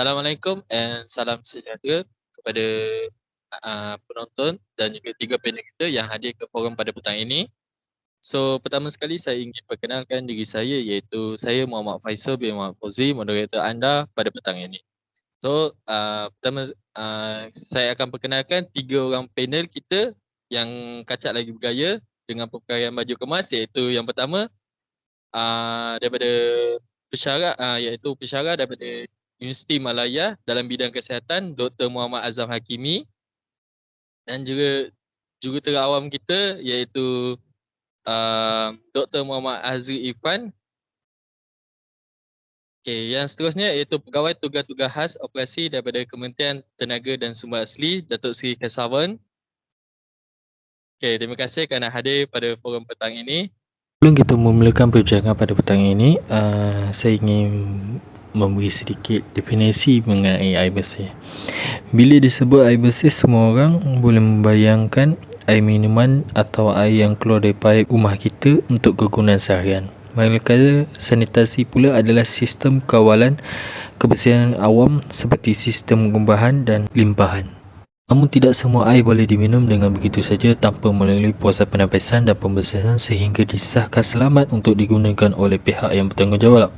Assalamualaikum and salam sejahtera kepada penonton dan juga 3 panel kita yang hadir ke forum pada petang ini. So, pertama sekali saya ingin perkenalkan diri saya iaitu saya Muhammad Faisal bin Muhammad Fauzi, moderator anda pada petang ini. So, pertama saya akan perkenalkan 3 orang panel kita yang kacak lagi bergaya dengan perpakaian baju kemas iaitu yang pertama daripada pensyarah daripada Universiti Malaya dalam bidang kesihatan Dr. Muhammad Azam Hakimi dan juga jurutera awam kita iaitu Dr. Muhammad Azri Irfan. Okey, yang seterusnya iaitu pegawai tugas-tugas khas operasi daripada Kementerian Tenaga dan Sumber Asli Datuk Seri Kesavan. Okey, terima kasih kerana hadir pada forum petang ini. Sebelum kita memulakan perbincangan pada petang ini, saya ingin memberi sedikit definisi mengenai air bersih. Bila disebut air bersih, semua orang boleh membayangkan air minuman atau air yang keluar dari paip rumah kita untuk kegunaan seharian. Manakala sanitasi pula adalah sistem kawalan kebersihan awam seperti sistem pengubahan dan limpahan. Namun tidak semua air boleh diminum dengan begitu saja tanpa melalui proses penapisan dan pembersihan sehingga disahkan selamat untuk digunakan oleh pihak yang bertanggungjawab.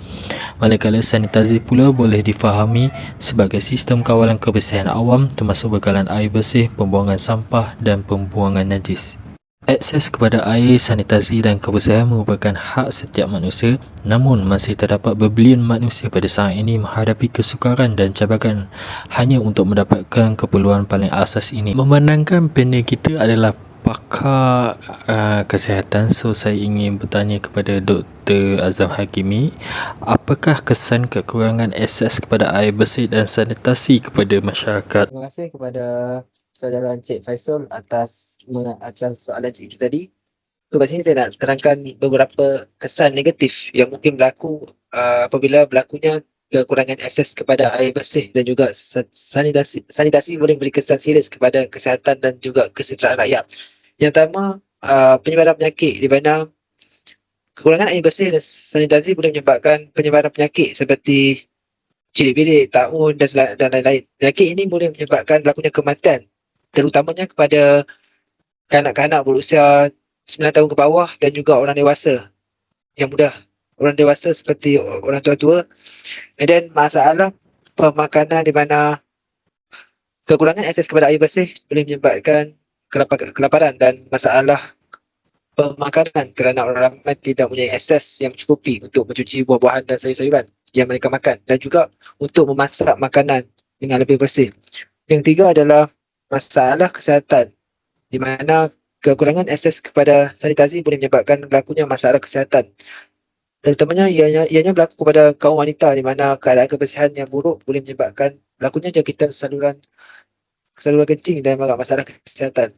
Manakala sanitasi pula boleh difahami sebagai sistem kawalan kebersihan awam termasuk bekalan air bersih, pembuangan sampah dan pembuangan najis. Akses kepada air, sanitasi dan kebersihan merupakan hak setiap manusia, namun masih terdapat berbilion manusia pada saat ini menghadapi kesukaran dan cabaran hanya untuk mendapatkan keperluan paling asas ini. Memandangkan panel kita adalah pakar kesihatan, so saya ingin bertanya kepada Dr. Azam Hakimi, apakah kesan kekurangan akses kepada air bersih dan sanitasi kepada masyarakat? Terima kasih kepada saudara Encik Faisal atas soalan itu tadi. Kat sini saya nak terangkan beberapa kesan negatif yang mungkin berlaku apabila berlakunya kekurangan akses kepada air bersih dan juga sanitasi boleh memberi kesan serius kepada kesihatan dan juga kesejahteraan rakyat. Yang pertama, penyebaran penyakit, di mana kekurangan air bersih dan sanitasi boleh menyebabkan penyebaran penyakit seperti cilik-bilik, taun dan lain-lain. Penyakit ini boleh menyebabkan berlakunya kematian, terutamanya kepada kanak-kanak berusia 9 tahun ke bawah dan juga orang dewasa yang muda. Orang dewasa seperti orang tua-tua. Dan masalah pemakanan di mana kekurangan akses kepada air bersih boleh menyebabkan kelaparan dan masalah pemakanan kerana orang ramai tidak mempunyai akses yang mencukupi untuk mencuci buah-buahan dan sayur-sayuran yang mereka makan dan juga untuk memasak makanan dengan lebih bersih. Yang tiga adalah masalah kesihatan, di mana kekurangan akses kepada sanitasi boleh menyebabkan berlakunya masalah kesihatan. Terutamanya ianya berlaku kepada kaum wanita, di mana keadaan kebersihan yang buruk boleh menyebabkan berlakunya jangkitan saluran kencing dan masalah kesihatan.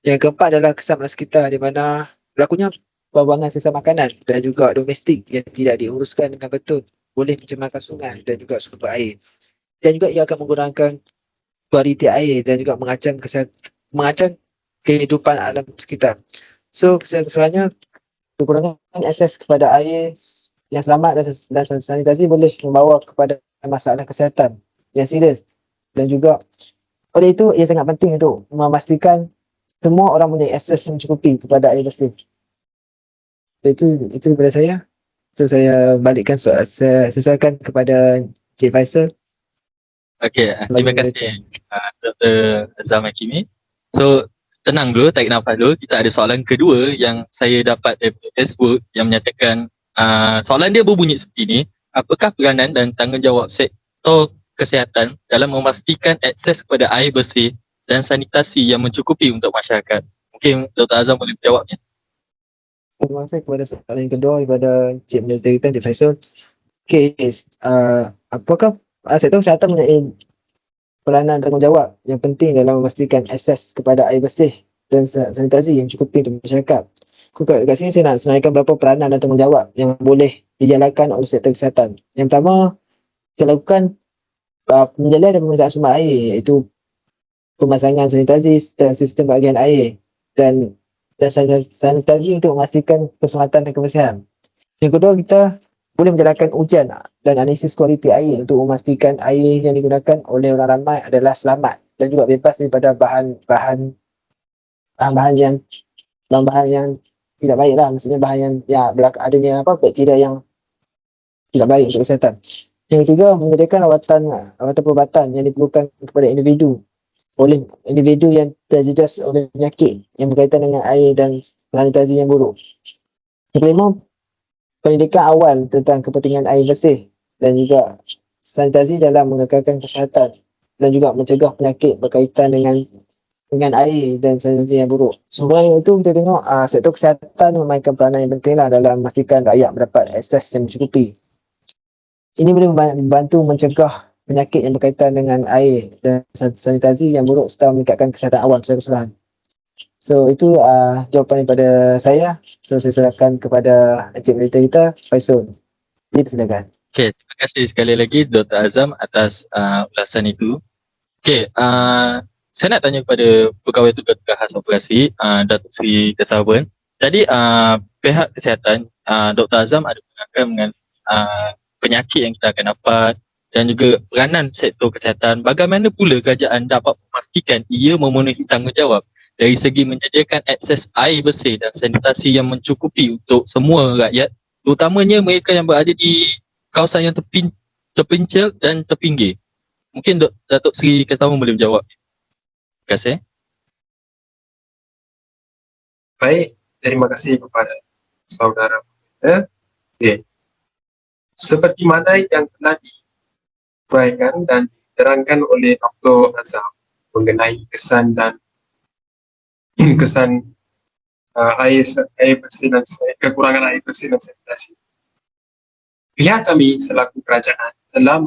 Yang keempat adalah kesan pada sekitar, di mana berlakunya pembuangan sisa makanan dan juga domestik yang tidak diuruskan dengan betul boleh mencemarkan sungai dan juga sumber air. Dan juga ia akan mengurangkan kualiti air dan juga mengancam kehidupan alam sekitar. So keseluruhannya, kekurangan akses kepada air yang selamat dan sanitasi boleh membawa kepada masalah kesihatan yang serius. Dan juga oleh itu ia sangat penting untuk memastikan semua orang mempunyai akses yang mencukupi kepada air bersih. Itu daripada saya. So saya balikkan soal, saya sesalkan kepada Cik Faisal. Okey, terima kasih Dr. Azam Hakimi. So, tenang dulu, tarik nafas dulu. Kita ada soalan kedua yang saya dapat dari Facebook yang menyatakan soalan dia berbunyi seperti ini. Apakah peranan dan tanggungjawab sektor kesihatan dalam memastikan akses kepada air bersih dan sanitasi yang mencukupi untuk masyarakat? Mungkin Dr. Azam boleh menjawabnya. Terima kasih kepada soalan yang kedua daripada Cik Menteri Cik Faisal. Okey, apakah sektor kesihatan mempunyai peranan tanggungjawab yang penting dalam memastikan akses kepada air bersih dan sanitasi yang cukup untuk masyarakat? Kat sini saya nak senaraikan beberapa peranan dan tanggungjawab yang boleh dijalankan oleh sektor kesihatan. Yang pertama, kita lakukan penjalian dan pemeriksaan sumber air, iaitu pemasangan sanitasi dan sistem bahagian air dan sanitasi untuk memastikan keselamatan dan kebersihan. Yang kedua, kita boleh menjalankan ujian dan analisis kualiti air untuk memastikan air yang digunakan oleh orang ramai adalah selamat dan juga bebas daripada bahan-bahan yang tidak baik lah, maksudnya bahan yang adanya bakteria yang tidak baik untuk kesihatan. Yang ketiga, menyediakan rawatan perubatan yang diperlukan kepada individu yang terjejas oleh penyakit yang berkaitan dengan air dan sanitasi yang buruk. Yang kelima, pendidikan awal tentang kepentingan air bersih dan juga sanitasi dalam mengekalkan kesihatan dan juga mencegah penyakit berkaitan dengan air dan sanitasi yang buruk. Semua itu kita tengok sektor kesihatan memainkan peranan yang penting lah dalam memastikan rakyat mendapat akses yang mencukupi. Ini boleh membantu mencegah penyakit yang berkaitan dengan air dan sanitasi yang buruk serta meningkatkan kesihatan awam secara keseluruhan. So itu jawapan daripada saya. So saya serahkan kepada Encik Monitor kita, Faizul. Dipersilakan. Okay, terima kasih sekali lagi Dr. Azam atas ulasan itu. Okay, saya nak tanya kepada Pegawai Tugas Khas Operasi, Datuk Seri Kesawan. Jadi pihak kesihatan, Dr. Azam ada menerangkan mengenai penyakit yang kita akan dapat dan juga peranan sektor kesihatan. Bagaimana pula kerajaan dapat memastikan ia memenuhi tanggungjawab dari segi menyediakan akses air bersih dan sanitasi yang mencukupi untuk semua rakyat, terutamanya mereka yang berada di kawasan yang terpencil dan terpinggir. Mungkin Datuk Seri Kesawan boleh menjawab. Terima kasih. Baik, terima kasih kepada saudara kita. Okay. Seperti mana yang telah diuraikan dan diterangkan oleh Dr. Azam mengenai kesan air bersih dan kekurangan air bersih dan sanitasi. Pihak kami selaku kerajaan telah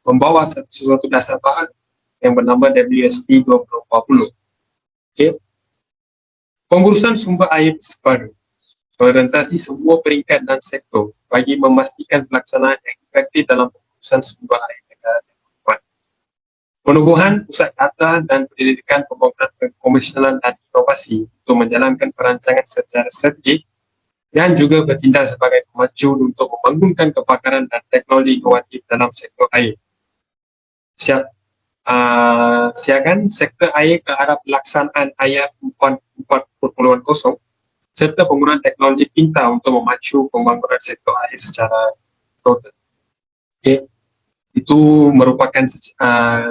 membawa sesuatu dasar bahan yang bernama WSP 2040. Okay. Pengurusan sumber air sepadan merentasi semua peringkat dan sektor bagi memastikan pelaksanaan yang efektif dalam pengurusan sumber air negara dan perempuan. Penubuhan pusat data dan pendidikan pembangunan komersialan dan inovasi untuk menjalankan perancangan secara strategik yang juga bertindak sebagai pemacu untuk membangunkan kepakaran dan teknologi inovatif dalam sektor air. Siagan sektor air ke arah pelaksanaan ayat 4.0 serta penggunaan teknologi pintar untuk memacu pembangunan sektor air secara total. Okay. Itu merupakan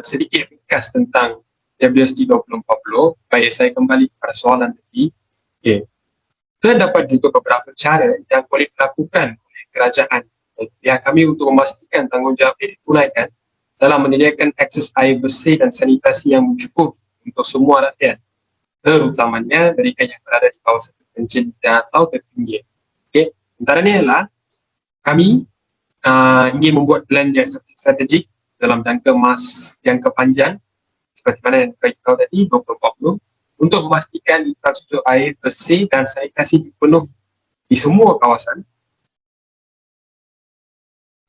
sedikit ringkas tentang WSD 2040. Baik, saya kembali kepada soalan tadi. Okay. Terdapat juga beberapa cara yang boleh dilakukan oleh kerajaan pihak kami untuk memastikan tanggungjawab ini ditunaikan dalam menyediakan akses air bersih dan sanitasi yang mencukupi untuk semua rakyat, terutamanya mereka yang berada di kawasan terpencil atau terpinggir. Okay. Antaranya ialah kami ingin membuat plan yang strategik dalam jangka panjang seperti mana yang kita tadi 2040 untuk memastikan infrastruktur air bersih dan sanitasi dipenuhi di semua kawasan.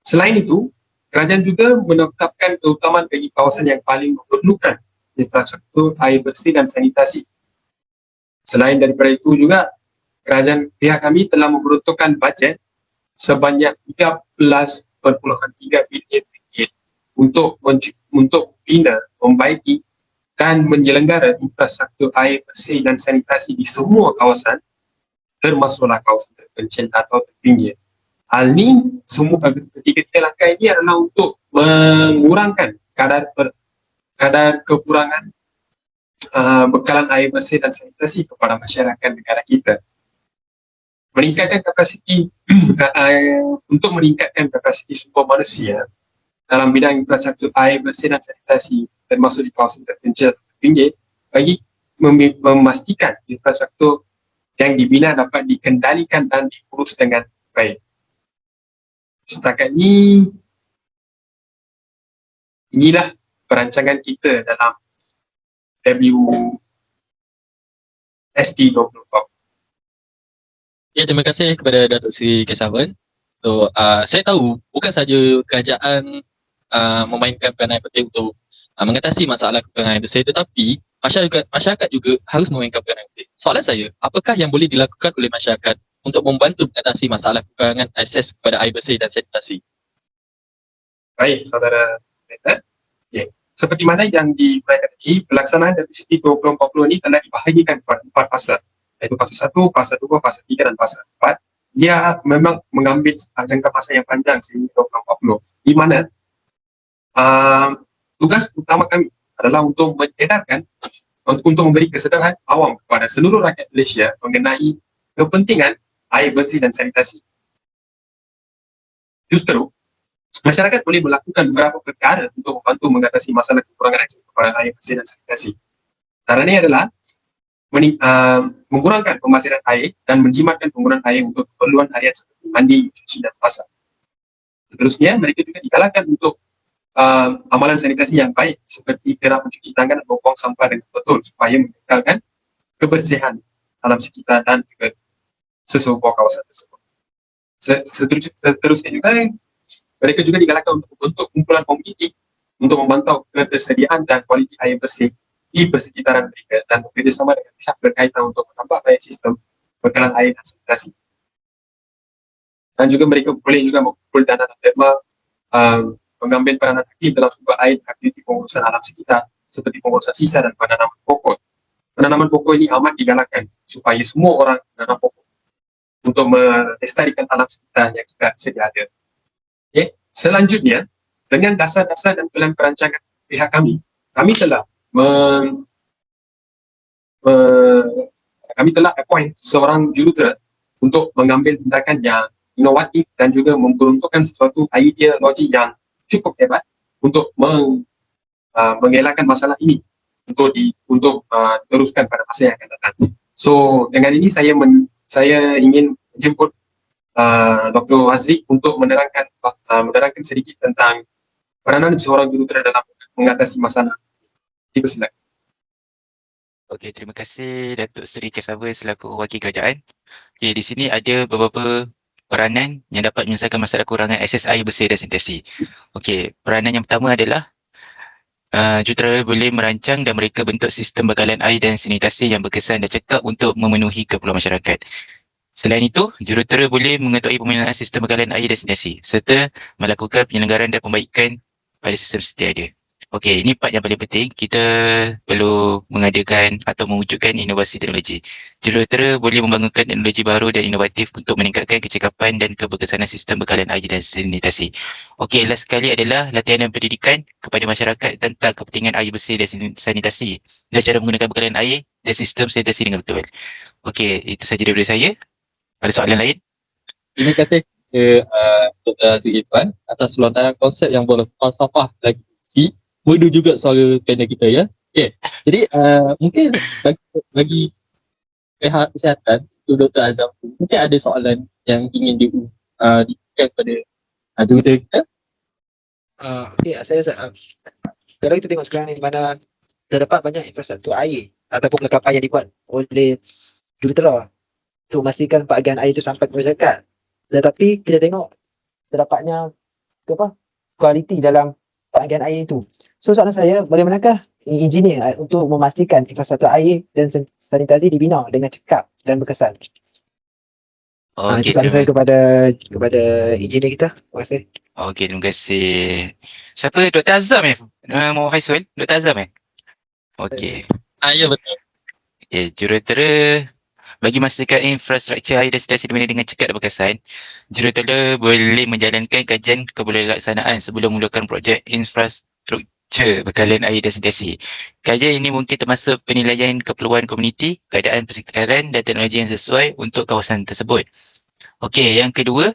Selain itu, kerajaan juga menetapkan keutamaan bagi kawasan yang paling memerlukan infrastruktur air bersih dan sanitasi. Selain daripada itu juga, kerajaan pihak kami telah memperuntukkan bajet sebanyak 13.3 bilion ringgit untuk membina, membaiki dan menyelenggara infrastruktur air bersih dan sanitasi di semua kawasan, termasuklah kawasan terpencil atau terpinggir. Hal ini, semua ketiga langkah ini adalah untuk mengurangkan kadar kekurangan bekalan air bersih dan sanitasi kepada masyarakat negara kita. Meningkatkan kapasiti untuk meningkatkan kapasiti sumber manusia dalam bidang infrastruktur air bersih dan sanitasi termasuk di kawasan terpencil dan terpinggir bagi memastikan infrastruktur yang dibina dapat dikendalikan dan diurus dengan baik. Setakat ini, inilah perancangan kita dalam WSD 2040. Ya, terima kasih kepada Datuk Seri Kesawan. So, saya tahu bukan saja kerajaan memainkan peranan penting untuk mengatasi masalah kekurangan air bersih, tetapi masyarakat juga harus memainkan peranan penting. Soalan saya, apakah yang boleh dilakukan oleh masyarakat untuk membantu mengatasi masalah kekurangan akses kepada air bersih dan sanitasi. Baik, saudara Peter. Okay. Seperti mana yang diuraikan ini, pelaksanaan WCT 2040 ini telah dibahagikan kepada 4 fasa, iaitu fasa 1, fasa 2, fasa 3 dan fasa 4. Dia memang mengambil jangka masa yang panjang sehingga 2040, di mana tugas utama kami adalah untuk menyedarkan, untuk memberi kesedaran awam kepada seluruh rakyat Malaysia mengenai kepentingan air bersih dan sanitasi. Justru, masyarakat boleh melakukan beberapa perkara untuk membantu mengatasi masalah kekurangan akses kepada air bersih dan sanitasi. Caranya adalah mengurangkan pembasiran air dan menjimatkan penggunaan air untuk keperluan harian seperti mandi, cuci dan masak. Seterusnya, mereka juga digalakkan untuk amalan sanitasi yang baik seperti kerap mencuci tangan dan membuang sampah dengan betul supaya mengekalkan kebersihan alam sekitar dan juga sesebuah kawasan tersebut. Seterusnya juga, mereka juga digalakkan untuk membentuk kumpulan komuniti untuk memantau ketersediaan dan kualiti air bersih di persekitaran mereka dan bekerjasama dengan pihak berkaitan untuk menambah baik sistem bekalan air dan sanitasi. Dan juga mereka boleh juga mengumpul dana dan derma mengambil peranan aktif dalam sumber air dan aktiviti pengurusan alam sekitar seperti pengurusan sisa dan penanaman pokok. Penanaman pokok ini amat digalakkan supaya semua orang menanam pokok untuk melestarikan alam sekitar yang kita sedia ada. Okay. Selanjutnya, dengan dasar-dasar dan plan perancangan pihak kami telah appoint seorang jurutera untuk mengambil tindakan yang inovatif dan juga memperuntukkan sesuatu ideologi yang cukup hebat untuk mengelakkan masalah ini untuk teruskan pada masa yang akan datang. So dengan ini saya ingin menjemput Dr. Azri untuk menerangkan sedikit tentang peranan seorang jurutera dalam mengatasi masalah. Dipersilakan. Okey, terima kasih Datuk Seri Kesawa selaku wakil kerajaan. Okey, di sini ada beberapa peranan yang dapat menyelesaikan masalah kekurangan akses air bersih dan sanitasi. Okey, peranan yang pertama adalah jurutera boleh merancang dan mereka bentuk sistem bekalan air dan sanitasi yang berkesan dan cekap untuk memenuhi keperluan masyarakat. Selain itu, jurutera boleh mengetuai pembinaan sistem bekalan air dan sanitasi serta melakukan penyelenggaraan dan pembaikan pada sistem sedia ada. Okey, ini part yang paling penting. Kita perlu mengadakan atau mewujudkan inovasi teknologi. Jurutera boleh membangunkan teknologi baru dan inovatif untuk meningkatkan kecekapan dan keberkesanan sistem bekalan air dan sanitasi. Okey, last sekali adalah latihan dan pendidikan kepada masyarakat tentang kepentingan air bersih dan sanitasi dan cara menggunakan bekalan air dan sistem sanitasi dengan betul. Okey, itu sahaja daripada saya. Ada soalan lain? Terima kasih kepada Dr. Azri Irfan atas lontaran konsep yang berfalsafah lagi si merdu juga suara panel kita ya. Okay. Jadi mungkin bagi pihak kesihatan untuk Dr. Azam, mungkin ada soalan yang ingin diberikan kepada jurutera kita. Okey, kalau kita tengok sekarang ni di mana terdapat banyak infrastruktur air ataupun kelengkapan yang dibuat oleh jurutera untuk memastikan bahagian air itu sampai ke masyarakat. Tetapi kita tengok terdapatnya kualiti dalam bahagian air itu. So soalan saya, bagaimanakah engineer untuk memastikan infrastruktur air dan sanitasi dibina dengan cekap dan berkesan? Itu soalan saya kepada engineer kita. Terima kasih. Okey, terima kasih. Siapa? Dr. Azam Muhammad Faisal? Dr. Azam Okey. Ya betul. Okay, jurutera bagi memastikan infrastruktur air dan sanitasi dibina dengan cekap dan berkesan, jurutera boleh menjalankan kajian kebolehbelaksanaan sebelum memulakan projek infrastruktur bekalan air dan sanitasi. Kajian ini mungkin termasuk penilaian keperluan komuniti, keadaan persekitaran dan teknologi yang sesuai untuk kawasan tersebut. Okey, yang kedua,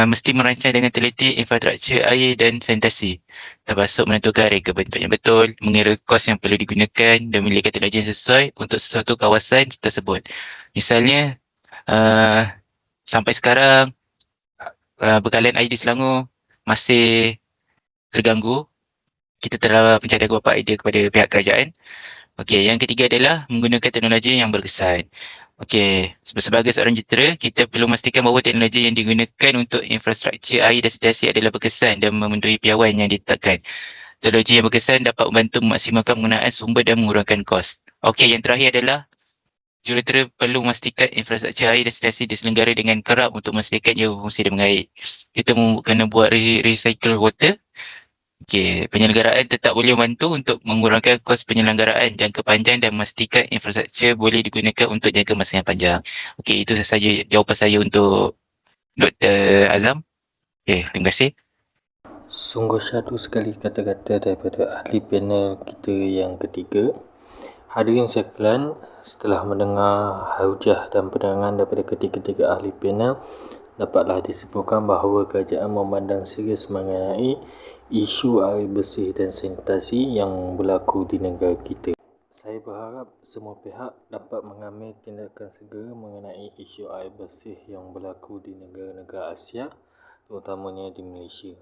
mesti merancang dengan teliti infrastruktur air dan sanitasi, termasuk menentukan reka bentuk yang betul, mengira kos yang perlu digunakan dan memiliki teknologi yang sesuai untuk sesuatu kawasan tersebut. Misalnya, sampai sekarang bekalan air di Selangor masih terganggu. Kita telah mencari beberapa idea kepada pihak kerajaan. Okey, yang ketiga adalah menggunakan teknologi yang berkesan. Okey, sebagai seorang jurutera, kita perlu memastikan bahawa teknologi yang digunakan untuk infrastruktur air dan sanitasi adalah berkesan dan memenuhi piawaian yang ditetapkan. Teknologi yang berkesan dapat membantu memaksimalkan penggunaan sumber dan mengurangkan kos. Okey, yang terakhir adalah jurutera perlu memastikan infrastruktur air dan sanitasi diselenggara dengan kerap untuk memastikan ia berfungsi dengan baik. Kita kena buat recycle water. Okey, penyelenggaraan tetap boleh membantu untuk mengurangkan kos penyelenggaraan jangka panjang dan memastikan infrastruktur boleh digunakan untuk jangka masa yang panjang. Okey, itu sahaja jawapan saya untuk Dr. Azam. Okey, terima kasih. Sungguh syahdu sekali kata-kata daripada ahli panel kita yang ketiga. Hadirin sekalian, setelah mendengar hujah dan penerangan daripada ketiga-tiga ahli panel, dapatlah disimpulkan bahawa kerajaan memandang serius mengenai isu air bersih dan sanitasi yang berlaku di negara kita. Saya berharap semua pihak dapat mengambil tindakan segera mengenai isu air bersih yang berlaku di negara-negara Asia, terutamanya di Malaysia.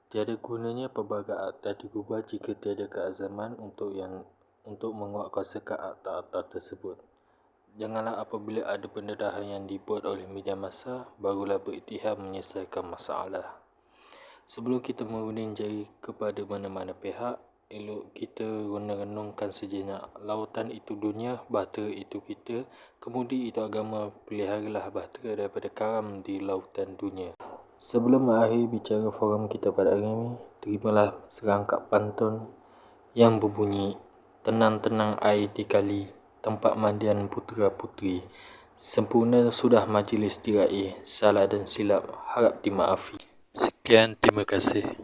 Tiada gunanya pelbagai akta digubah jika tiada keazaman untuk menguatkuasakan akta-akta tersebut. Janganlah apabila ada pendedahan yang dibuat oleh media massa, barulah beriktihad menyelesaikan masalah. Sebelum kita menuding jari kepada mana-mana pihak, elok kita renungkan sejenak. Lautan itu dunia, bahtera itu kita, kemudi itu agama, peliharalah bahtera daripada karam di lautan dunia. Sebelum mengakhiri bicara forum kita pada hari ini, terimalah serangkap pantun yang berbunyi, tenang-tenang air di kali, tempat mandian putera-puteri. Sempurna sudah majlis tirai, salah dan silap harap dimaafi. Sekian, terima kasih.